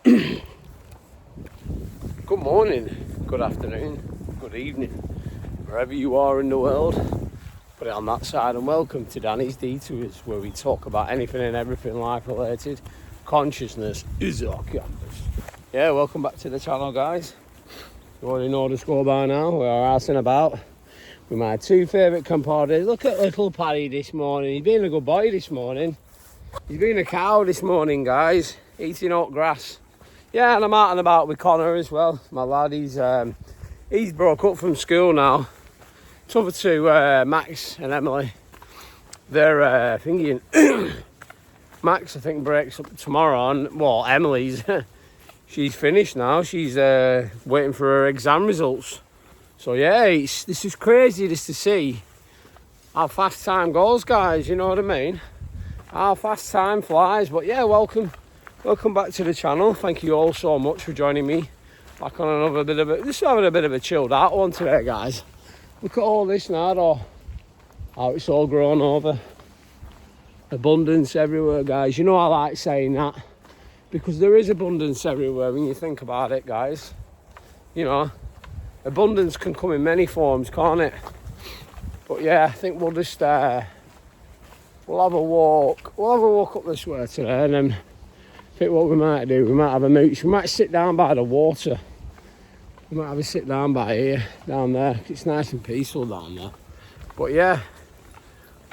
Good morning, good afternoon, good evening, wherever you are in the world. Put it on that side, and welcome to Danny's Detours, where we talk about anything and everything life related. Consciousness is our campus. Yeah, welcome back to the channel, guys. You already know the score by now. We're arsing about with my two favourite compadres. Look at little Paddy this morning. He's been a good boy this morning. He's been a cow this morning, guys, eating oat grass. Yeah, and I'm out and about with Connor as well. My lad, he's broke up from school now. It's over to Max and Emily. They're thinking Max, I think, breaks up tomorrow. And well, Emily's she's finished now. She's waiting for her exam results. So yeah, this is crazy just to see how fast time goes, guys. You know what I mean? How fast time flies. But yeah, welcome back to the channel. Thank you all so much for joining me back on another bit of just having a bit of a chilled out one today, guys. Look at all this now, though. How it's all grown over. Abundance everywhere, guys. You know I like saying that because there is abundance everywhere when you think about it, guys. You know, abundance can come in many forms, can't it? But yeah, I think we'll just we'll have a walk up this way today, and then I think what we might do, we might have a mooch. We might sit down by the water. We might have a sit down by here, down there. It's nice and peaceful down there. But yeah,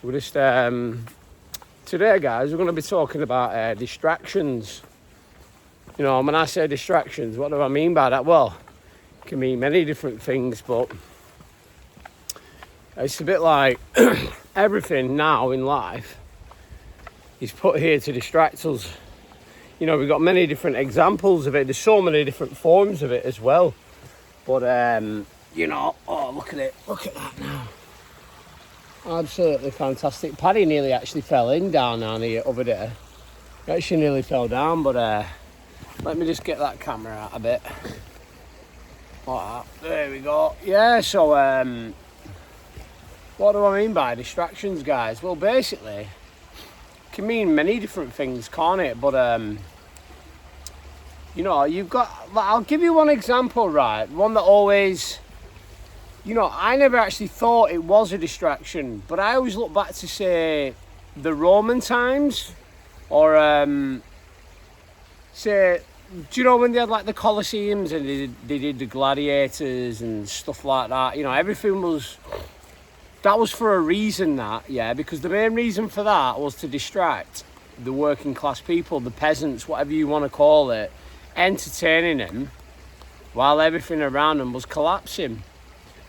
we're just today, guys, we're going to be talking about distractions. You know, when I say distractions, what do I mean by that? Well, it can mean many different things, but it's a bit like everything now in life is put here to distract us. You know, we've got many different examples of it. There's so many different forms of it as well. But, you know, oh, look at it. Look at that now. Absolutely fantastic. Paddy nearly actually fell in down here over there. He actually nearly fell down, but let me just get that camera out a bit. Like that. There we go. Yeah, so what do I mean by distractions, guys? Well, basically, it can mean many different things, can't it? But, you know, you've got, I'll give you one example, right? One that always, you know, I never actually thought it was a distraction, but I always look back to, say, the Roman times, or, say, do you know when they had, like, the Colosseums and they did the gladiators and stuff like that? You know, everything was, that was for a reason, that, yeah, because the main reason for that was to distract the working class people, the peasants, whatever you want to call it, entertaining them while everything around them was collapsing.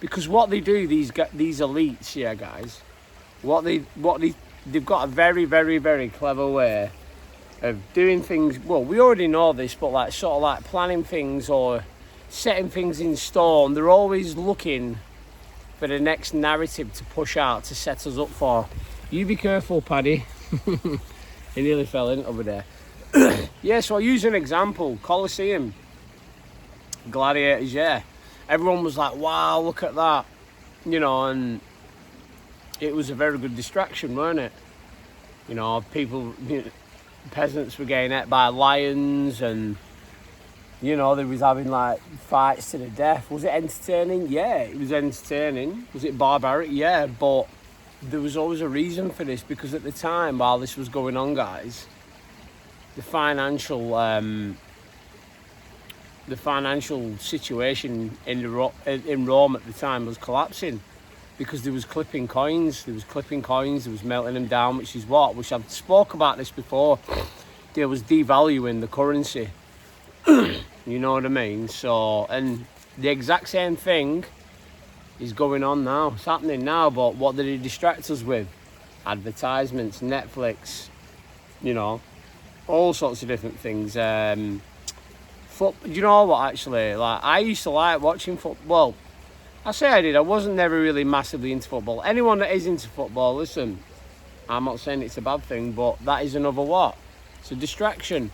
Because what they do, these elites, yeah, guys, they've got a very, very, very clever way of doing things. Well, we already know this, but like sort of like planning things or setting things in stone. They're always looking for the next narrative to push out to set us up for. You be careful, Paddy. He nearly fell in over there. Yeah, so I'll use an example. Colosseum, gladiators, yeah. Everyone was like, wow, look at that. You know, and it was a very good distraction, weren't it? You know, people, you know, peasants were getting ate by lions, and, you know, they was having, like, fights to the death. Was it entertaining? Yeah, it was entertaining. Was it barbaric? Yeah, but there was always a reason for this, because at the time, while this was going on, guys, the financial situation in Rome at the time was collapsing, because there was clipping coins, there was melting them down, which I've spoke about this before. There was devaluing the currency. You know what I mean? So, and the exact same thing is going on now. It's happening now, but what did it distract us with? Advertisements, Netflix, you know, all sorts of different things. You know what, actually, like, I used to like watching football. I say I did. I wasn't never really massively into football. Anyone that is into football, listen, I'm not saying it's a bad thing, but that is another what? It's a distraction.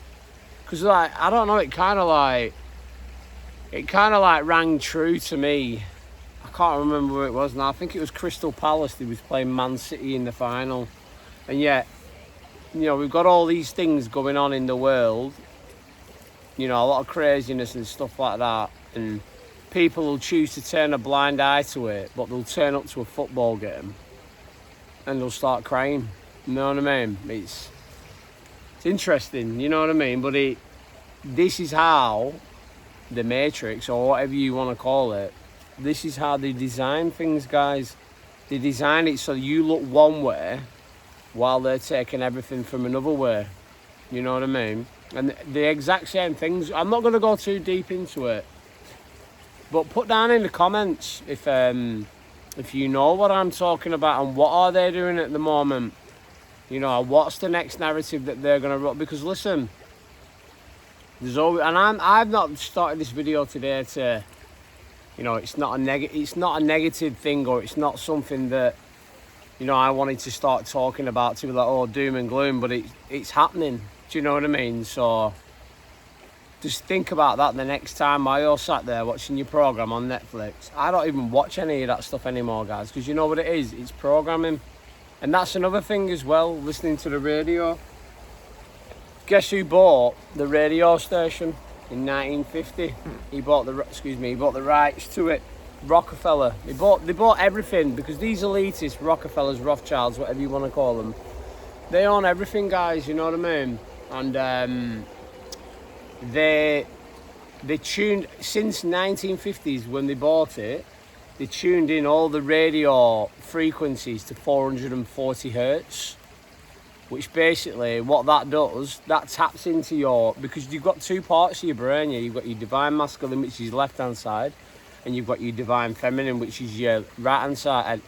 Because, like, I don't know, it kind of like rang true to me. I can't remember who it was now. I think it was Crystal Palace. They was playing Man City in the final. And yet, you know, we've got all these things going on in the world you know, a lot of craziness and stuff like that, and people will choose to turn a blind eye to it, but they'll turn up to a football game and they'll start crying. You know what I mean? It's interesting, you know what I mean? But this is how the Matrix, or whatever you want to call it, this is how they design things, guys. They design it so you look one way while they're taking everything from another way. You know what I mean? And the exact same things. I'm not going to go too deep into it, but put down in the comments if you know what I'm talking about and what are they doing at the moment. You know, what's the next narrative that they're going to run? Because listen, there's always, and I've not started this video today to, you know, it's not a negative thing, or it's not something that, you know, I wanted to start talking about to be like, oh, doom and gloom, but it's happening. Do you know what I mean? So just think about that the next time while you're sat there watching your program on Netflix. I don't even watch any of that stuff anymore, guys, because you know what it is? It's programming. And that's another thing as well, listening to the radio. Guess who bought the radio station in 1950? He bought the rights to it. Rockefeller. They bought everything, because these elitists, Rockefellers, Rothschilds, whatever you want to call them, they own everything, guys, you know what I mean? And they tuned, since 1950s when they bought it, they tuned in all the radio frequencies to 440 hertz, which basically what that does, that taps into your, because you've got two parts of your brain. You've got your divine masculine, which is left hand side, and you've got your divine feminine, which is your right hand side.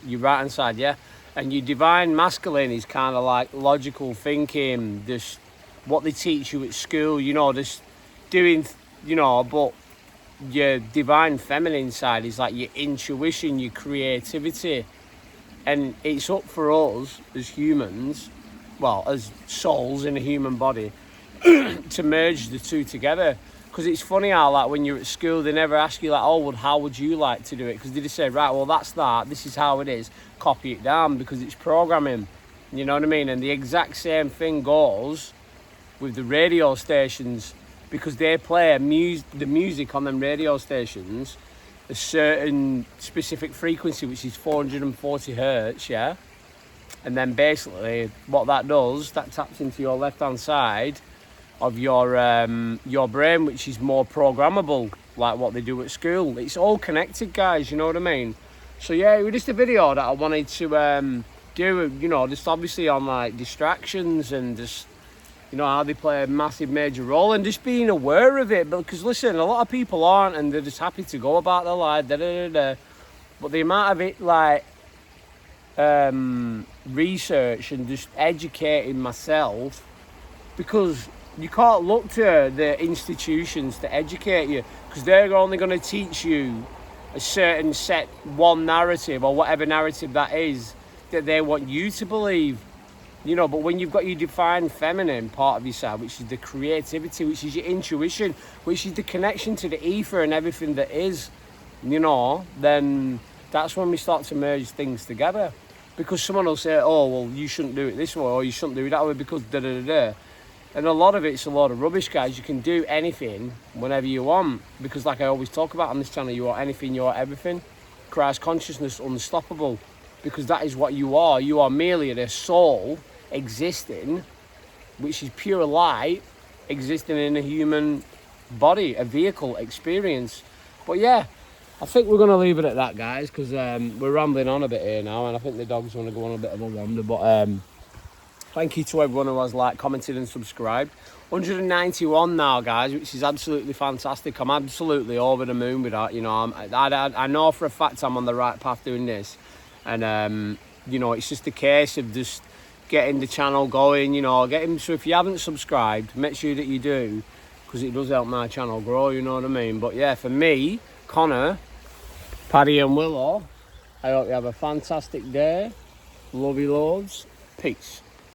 Yeah. And your divine masculine is kind of like logical thinking, just what they teach you at school, you know, just doing, you know. But your divine feminine side is like your intuition, your creativity. And it's up for us as humans, well, as souls in a human body, to merge the two together. Because it's funny how, like, when you're at school, they never ask you, like, oh, well, how would you like to do it? Because they just say, right, well, that's that, this is how it is, copy it down, because it's programming. You know what I mean? And the exact same thing goes with the radio stations, because they play the music on them radio stations, a certain specific frequency, which is 440 hertz, yeah? And then basically what that does, that taps into your left-hand side of your brain, which is more programmable, like what they do at school. It's all connected, guys, you know what I mean? So yeah, it was just a video that I wanted to do, you know, just obviously on like distractions and just, you know, how they play a massive major role, and just being aware of it. Because listen, a lot of people aren't, and they're just happy to go about their life, but the amount of it, like, research and just educating myself, because you can't look to the institutions to educate you, because they're only going to teach you a certain one narrative, or whatever narrative that is that they want you to believe, you know. But when you've got your divine feminine part of yourself, which is the creativity, which is your intuition, which is the connection to the ether and everything that is, you know, then that's when we start to merge things together. Because someone will say, oh, well, you shouldn't do it this way, or you shouldn't do it that way, because da-da-da-da. And a lot of it's a lot of rubbish, guys. You can do anything whenever you want, because like I always talk about on this channel, you are anything, you are everything. Christ consciousness, unstoppable, because that is what you are. You are merely a soul existing, which is pure light, existing in a human body, a vehicle experience. But yeah, I think we're going to leave it at that, guys, because we're rambling on a bit here now, and I think the dogs want to go on a bit of a wander. But thank you to everyone who has liked, commented and subscribed. 191 now, guys, which is absolutely fantastic. I'm absolutely over the moon with that. You know, I know for a fact I'm on the right path doing this. And, you know, it's just a case of just getting the channel going, you know, so if you haven't subscribed, make sure that you do, because it does help my channel grow, you know what I mean? But yeah, for me, Connor, Paddy and Willow, I hope you have a fantastic day. Love you loads. Peace.